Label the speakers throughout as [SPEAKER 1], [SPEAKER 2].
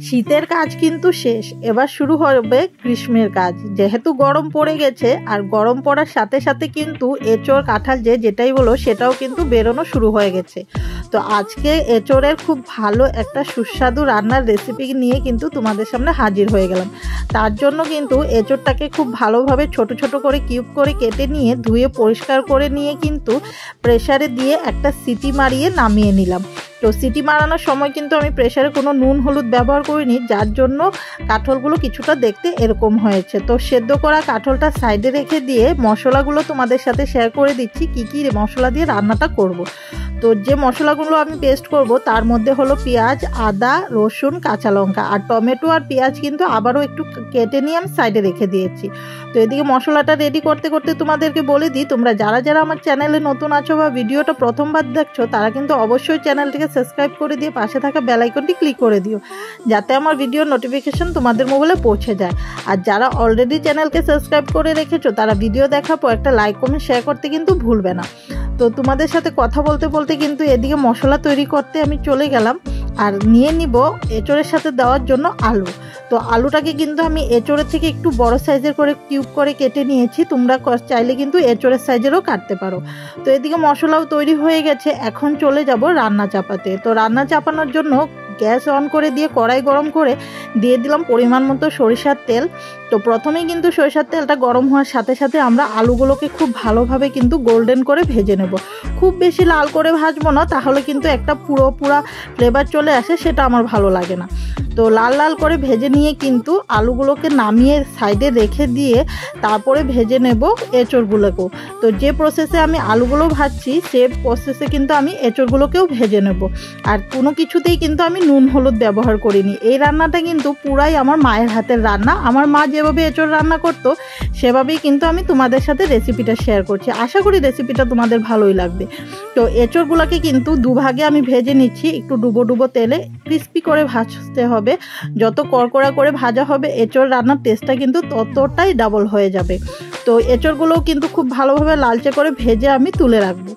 [SPEAKER 1] শীতের কাজ কিন্তু শেষ, এবার শুরু হবে গ্রীষ্মের কাজ। যেহেতু গরম পড়ে গেছে, আর গরম পড়ার সাথে সাথে কিন্তু এঁচোড় কাঁঠাল যেটাই বলো সেটাও কিন্তু বেরোনো শুরু হয়ে গেছে। তো আজকে এঁচোড়ের খুব ভালো একটা সুস্বাদু রান্নার রেসিপি নিয়ে কিন্তু তোমাদের সামনে হাজির হয়ে গেলাম। তার জন্য কিন্তু এঁচোড়টাকে খুব ভালোভাবে ছোট ছোট করে কিউব করে কেটে নিয়ে ধুয়ে পরিষ্কার করে নিয়ে কিন্তু প্রেসারে দিয়ে একটা সিটি মারিয়ে নামিয়ে নিলাম। তো সিটি মারানোর সময় কিন্তু আমি প্রেসারে কোনো নুন হলুদ ব্যবহার করিনি, যার জন্য কাঁঠালগুলো কিছুটা দেখতে এরকম হয়েছে। তো সেদ্ধ করা কাঁঠালটা সাইডে রেখে দিয়ে মশলাগুলো তোমাদের সাথে শেয়ার করে দিচ্ছি কী কী মশলা দিয়ে রান্নাটা করব। তো যে মশলাগুলো আমি পেস্ট করব তার মধ্যে হলো পেঁয়াজ, আদা, রসুন, কাঁচা লঙ্কা আর টমেটো আর পেঁয়াজ কিন্তু আবারও একটু কেটে নিয়ে আমি সাইডে রেখে দিয়েছি। তো এদিকে মশলাটা রেডি করতে করতে তোমাদেরকে বলে দিই, তোমরা যারা যারা আমার চ্যানেলে নতুন আছো বা ভিডিওটা প্রথমবার দেখছো তারা কিন্তু অবশ্যই চ্যানেলটিকে সাবস্ক্রাইব করে দিয়ে পাশে থাকা বেল আইকনটি ক্লিক করে দিও, যাতে আমার ভিডিওর নোটিফিকেশন তোমাদের মোবাইলে পৌঁছে যায়। আর যারা অলরেডি চ্যানেলকে সাবস্ক্রাইব করে রেখেছো তারা ভিডিও দেখার পর একটা লাইক কমেন্ট শেয়ার করতে কিন্তু ভুলবে না। তো তোমাদের সাথে কথা বলতে বলতে কিন্তু এদিকে মশলা তৈরি করতে আমি চলে গেলাম। আর নিয়ে নিব এঁচোড়ের সাথে দেওয়ার জন্য আলু। তো আলুটাকে কিন্তু আমি এঁচোড়ের থেকে একটু বড় সাইজের করে কিউব করে কেটে নিয়েছি, তোমরা চাইলে কিন্তু এঁচোড়ের সাইজেরও কাটতে পারো। তো এদিকে মশলাও তৈরি হয়ে গেছে, এখন চলে যাব রান্না চাপাতে। তো রান্না চাপানোর জন্য গ্যাস অন করে দিয়ে কড়াই গরম করে দিয়ে দিলাম পরিমাণ মতো সরিষার তেল। তো প্রথমেই কিন্তু সরিষার তেলটা গরম হওয়ার সাথে সাথে আমরা আলুগুলোকে খুব ভালোভাবে কিন্তু গোল্ডেন করে ভেজে নেব। খুব বেশি লাল করে ভাজবো না, তাহলে কিন্তু একটা পুরা ফ্লেভার চলে আসে, সেটা আমার ভালো লাগে না। তো লাল লাল করে ভেজে নিয়ে কিন্তু আলুগুলোকে নামিয়ে সাইডে রেখে দিয়ে তারপরে ভেজে নেব এঁচোড়গুলোকেও। তো যে প্রসেসে আমি আলুগুলো ভাজছি সে প্রসেসে কিন্তু আমি এঁচোড়গুলোকেও ভেজে নেব। আর কোনো কিছুতেই কিন্তু আমি নুন হলুদ ব্যবহার করিনি। এই রান্নাটা কিন্তু পুরাই আমার মায়ের হাতের রান্না। আমার মা যেভাবে এঁচোড় রান্না করতো সেভাবেই কিন্তু আমি তোমাদের সাথে রেসিপিটা শেয়ার করছি। আশা করি রেসিপিটা তোমাদের ভালোই লাগবে। তো এঁচোড়গুলোকে কিন্তু দুভাগে আমি ভেজে নিচ্ছি, একটু ডুবো ডুবো তেলে ক্রিস্পি করে ভাজতে হবে। যত কড়কড়া করে ভাজা হবে এঁচোড় রান্নার টেস্টটা কিন্তু ততটাই ডাবল হয়ে যাবে। তো এঁচোড়গুলোও কিন্তু খুব ভালোভাবে লালচে করে ভেজে আমি তুলে রাখবো।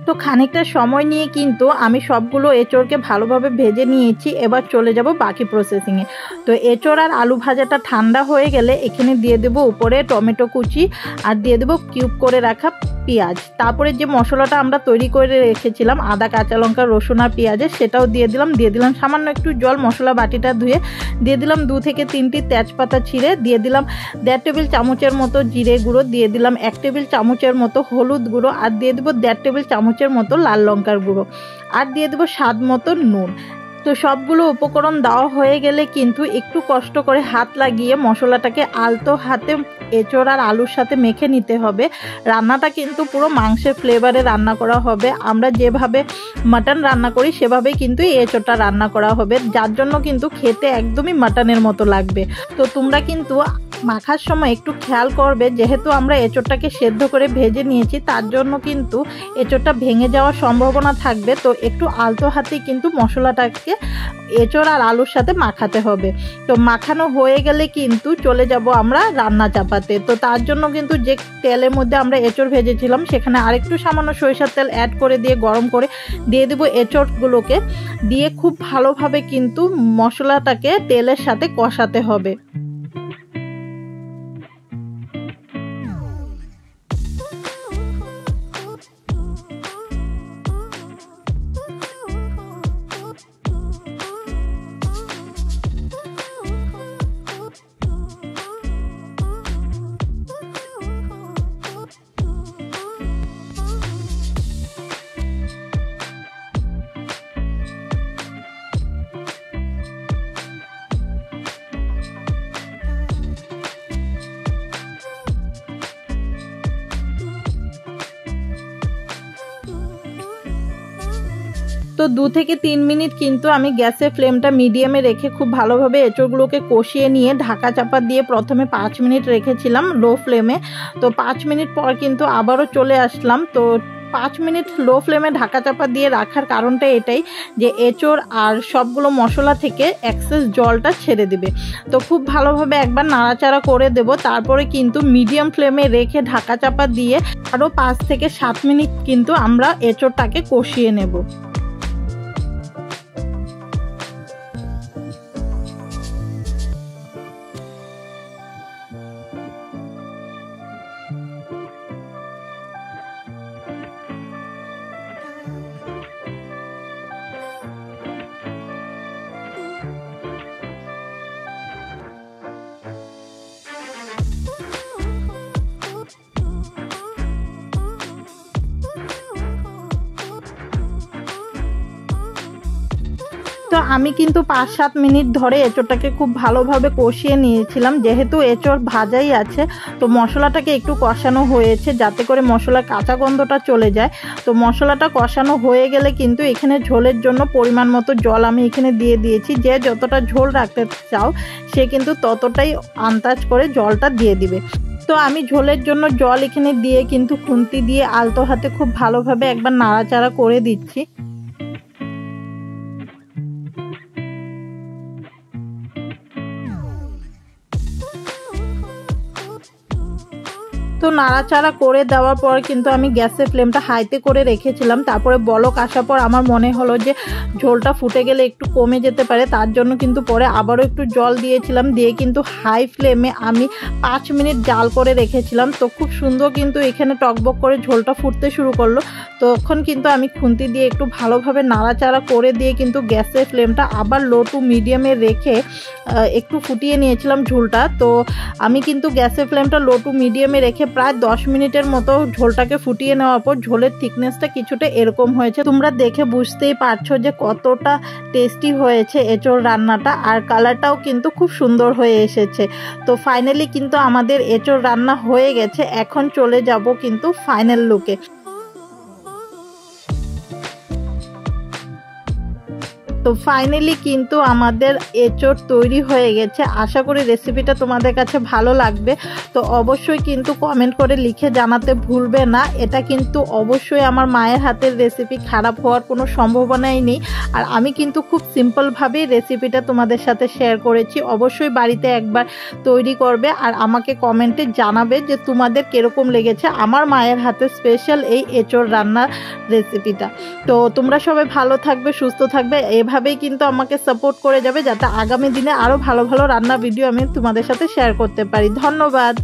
[SPEAKER 1] তো খানিকটা সময় নিয়ে কিন্তু আমি সবগুলো এঁচোড়কে ভালোভাবে ভেজে নিয়েছি। এবার চলে যাব বাকি প্রসেসিংয়ে। তো এঁচোড় আর আলু ভাজাটা ঠান্ডা হয়ে গেলে এখানে দিয়ে দেবো উপরে টমেটো কুচি আর দিয়ে দেবো কিউব করে রাখা পেঁয়াজ। তারপরে যে মশলাটা আমরা তৈরি করে রেখেছিলাম আদা, কাঁচা লঙ্কা, রসুন আর পেঁয়াজের, সেটাও দিয়ে দিলাম সামান্য একটু জল, মশলা বাটিটা ধুয়ে দিয়ে দিলাম 2 থেকে 3টি তেজপাতা ছিঁড়ে, দিয়ে দিলাম 1.5 টেবিল চামচের মতো জিরে গুঁড়ো, দিয়ে দিলাম 1 টেবিল চামচের মতো হলুদ গুঁড়ো আর দিয়ে দেবো 1.5 টেবিল চামচের মতো লাল লঙ্কার গুঁড়ো আর দিয়ে দেবো স্বাদ মতো নুন। তো সবগুলো উপকরণ দেওয়া হয়ে গেলে কিন্তু একটু কষ্ট করে হাত লাগিয়ে মশলাটাকে আলতো হাতে এঁচোড় আর আলুর সাথে মেখে নিতে হবে। রান্নাটা কিন্তু পুরো মাংসের ফ্লেভারে রান্না করা হবে। আমরা যেভাবে মাটন রান্না করি সেভাবেই কিন্তু এই এঁচোড়টা রান্না করা হবে, যার জন্য কিন্তু খেতে একদমই মাটনের মতো লাগবে। তো তোমরা কিন্তু মাখার সময় একটু খেয়াল করবে, যেহেতু আমরা এঁচোড়টাকে সেদ্ধ করে ভেজে নিয়েছি তার জন্য কিন্তু এঁচোড়টা ভেঙে যাওয়ার সম্ভাবনা থাকবে। তো একটু আলতো হাতে কিন্তু মশলাটাকে এঁচোড় আর আলুর সাথে মাখাতে হবে। তো মাখানো হয়ে গেলে কিন্তু চলে যাব আমরা রান্না চাপাতে। তো তার জন্য কিন্তু যে তেলের মধ্যে আমরা এঁচোড় ভেজেছিলাম সেখানে আরেকটু সামান্য সরিষার তেল অ্যাড করে দিয়ে গরম করে দিয়ে দেবো এঁচোড়গুলোকে, দিয়ে খুব ভালোভাবে কিন্তু মশলাটাকে তেলের সাথে কষাতে হবে। তো 2 থেকে 3 মিনিট কিন্তু আমি গ্যাসের ফ্লেমটা মিডিয়ামে রেখে খুব ভালোভাবে এঁচোড়গুলোকে কষিয়ে নিয়ে ঢাকা চাপা দিয়ে প্রথমে 5 মিনিট রেখেছিলাম লো ফ্লেমে। তো 5 মিনিট পর কিন্তু আবারও চলে আসলাম। তো 5 মিনিট লো ফ্লেমে ঢাকা চাপা দিয়ে রাখার কারণটা এটাই যে এঁচোড় আর সবগুলো মশলা থেকে এক্সেস জলটা ছেড়ে দিবে। তো খুব ভালোভাবে একবার নাড়াচাড়া করে দেব, তারপরে কিন্তু মিডিয়াম ফ্লেমে রেখে ঢাকা চাপা দিয়ে আরও 5 থেকে 7 মিনিট কিন্তু আমরা এঁচোড়টাকে কষিয়ে নেব। তো আমি কিন্তু 5-7 মিনিট ধরে এঁচোড়টাকে খুব ভালোভাবে কষিয়ে নিয়েছিলাম। যেহেতু এঁচোড় ভাজাই আছে তো মশলাটাকে একটু কষানো হয়েছে যাতে করে মশলার কাঁচা গন্ধটা চলে যায়। তো মশলাটা কষানো হয়ে গেলে কিন্তু এখানে ঝোলের জন্য পরিমাণ মতো জল আমি এখানে দিয়ে দিয়েছি। যে যতটা ঝোল রাখতে চাও সে কিন্তু ততটাই আন্দাজ করে জলটা দিয়ে দিবে। তো আমি ঝোলের জন্য জল এখানে দিয়ে কিন্তু খুন্তি দিয়ে আলতো হাতে খুব ভালোভাবে একবার নাড়াচাড়া করে দিচ্ছি। তো নাড়াচাড়া করে দেওয়ার পর কিন্তু আমি গ্যাসের ফ্লেমটা হাইতে করে রেখেছিলাম। তারপরে বলক আসার পর আমার মনে হলো যে ঝোলটা ফুটে গেলে একটু কমে যেতে পারে, তার জন্য কিন্তু পরে আবারও একটু জল দিয়েছিলাম, দিয়ে কিন্তু হাই ফ্লেমে আমি 5 মিনিট জাল করে রেখেছিলাম। তো খুব সুন্দর কিন্তু এখানে টকবক করে ঝোলটা ফুটতে শুরু করলো। তখন কিন্তু আমি খুন্তি দিয়ে একটু ভালোভাবে নাড়াচাড়া করে দিয়ে কিন্তু গ্যাসের ফ্লেমটা আবার লো টু মিডিয়ামে রেখে একটু ফুটিয়ে নিয়েছিলাম ঝোলটা। তো আমি কিন্তু গ্যাসের ফ্লেমটা লো টু মিডিয়ামে রেখে প্রায় 10 মিনিটের মতো ঝোলটাকে ফুটিয়ে নেওয়ার পর ঝোলের থিকনেসটা কিছুটা এরকম হয়েছে। তোমরা দেখে বুঝতেই পারছো যে কতটা টেস্টি হয়েছে এঁচোড় রান্নাটা, আর কালারটাও কিন্তু খুব সুন্দর হয়ে এসেছে। তো ফাইনালি কিন্তু আমাদের এঁচোড় রান্না হয়ে গেছে। এখন চলে যাব কিন্তু ফাইনাল লুকে। তো ফাইনালি কিন্তু আমাদের এঁচোড় তৈরি হয়ে গেছে। আশা করি রেসিপিটা তোমাদের কাছে ভালো লাগবে। তো অবশ্যই কিন্তু কমেন্ট করে লিখে জানাতে ভুলবে না। এটা কিন্তু অবশ্যই আমার মায়ের হাতের রেসিপি, খারাপ হওয়ার কোনো সম্ভাবনাই নেই। আর আমি কিন্তু খুব সিম্পলভাবেই রেসিপিটা তোমাদের সাথে শেয়ার করেছি। অবশ্যই বাড়িতে একবার তৈরি করবে আর আমাকে কমেন্টে জানাবে যে তোমাদের কিরকম লেগেছে আমার মায়ের হাতে স্পেশাল এই এঁচোড় রান্নার রেসিপিটা। তো তোমরা সবাই ভালো থাকবে, সুস্থ থাকবে, এভাবেই কিন্তু আমাকে সাপোর্ট করে যাবে যাতে আগামী দিনে আরও ভালো ভালো রান্না ভিডিও আমি তোমাদের সাথে শেয়ার করতে পারি। ধন্যবাদ।